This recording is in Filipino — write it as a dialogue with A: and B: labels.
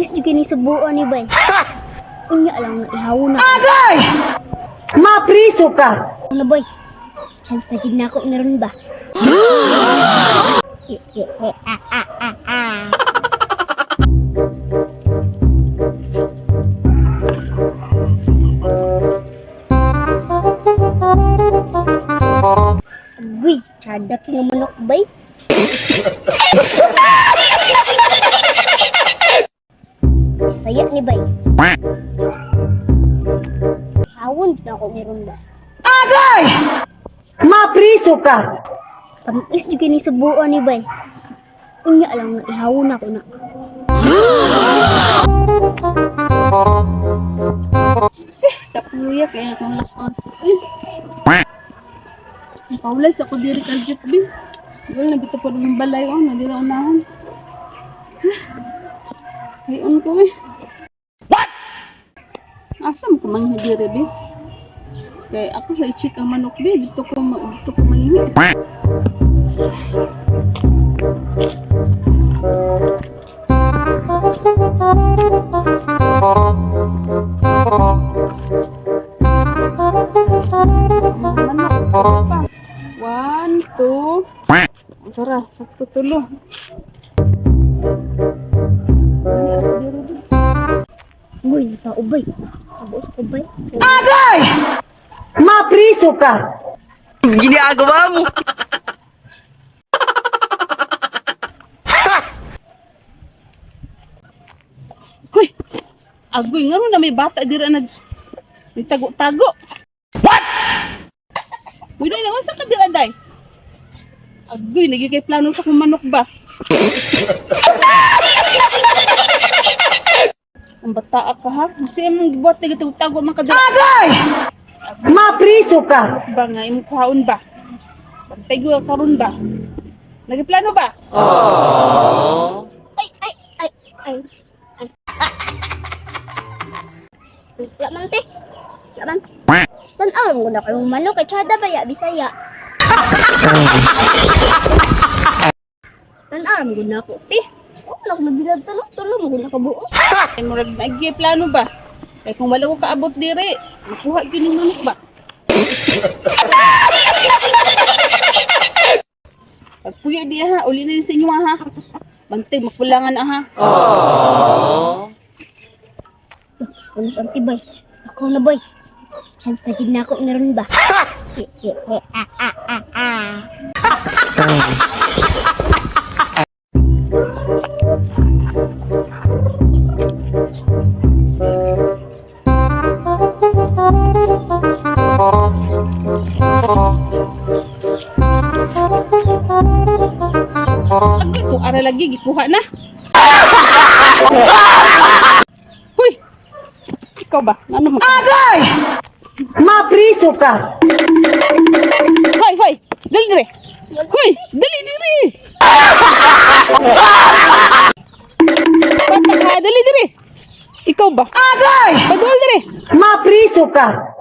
A: Is juga ni subuan ni bay. Unya lang na ihaw na.
B: Agay! Mapriso ka!
A: Ano boy? Chance na jud na ako meron ba? Uy, cadak nga manok bay. Saya ni bay. Hawon na ako meron ba?
B: Agay! Mapriso ka!
A: Tamis juga ni subuan ni bay. Unya lang na ihaw na ako na.
C: Kapuya kaya akong lakas. Paulay sa ko diri kaljut din. Wala na bito po ng balay o, nadira unahan. Ayon ko eh. What? Asam ko man diri bi. Kaya ako sa i-check ang manok bi, dito ko mangihi. One, two. Tara, sakto tulo.
A: Uy, nakaubay. Tapos ko bay.
B: Agay! Mapriso ka!
D: Ginagawa mo.
C: Hoy! Agoy nga ron na may bata dira may tago-tago. What? Uy, na unsa ka dira day? Agoy, nagigay plano sa kong manok ba? Ang bata ka ha? Kasi mong gibuhat na tago man ka dira.
B: Agay! Mapriso ka!
C: Ba nga, imong kaon ba? Bantay ko karon ba? Nagplano ba?
A: Ay. Laman te. Laman. Tanaw mo na kayong manok kay tsada ba ya Bisaya. Tanaw mo na ako te. Wala ko nagbilad tulong mo na kabuo.
C: Ay murag nagigay plano ba? Kaya kung wala ko kaabot diri, makuha yun yung manok ba? Pagpuyo di ha, uli na yun sa inyo ha. Bantay, makulangan na ha.
A: Ulos ang tibay. Ako na boy. Chance na jud na ako meron ba?
C: Agad ko, ara lagi, gikuha na. Huy! Ikaw ba? Ano mo?
B: Agay! Mapriso ka!
C: Hoy! Dali dire! Hoy! Dali dire! Bata ka, dali dire! Ikaw ba?
B: Agay!
C: Padul dire!
B: Mapriso ka!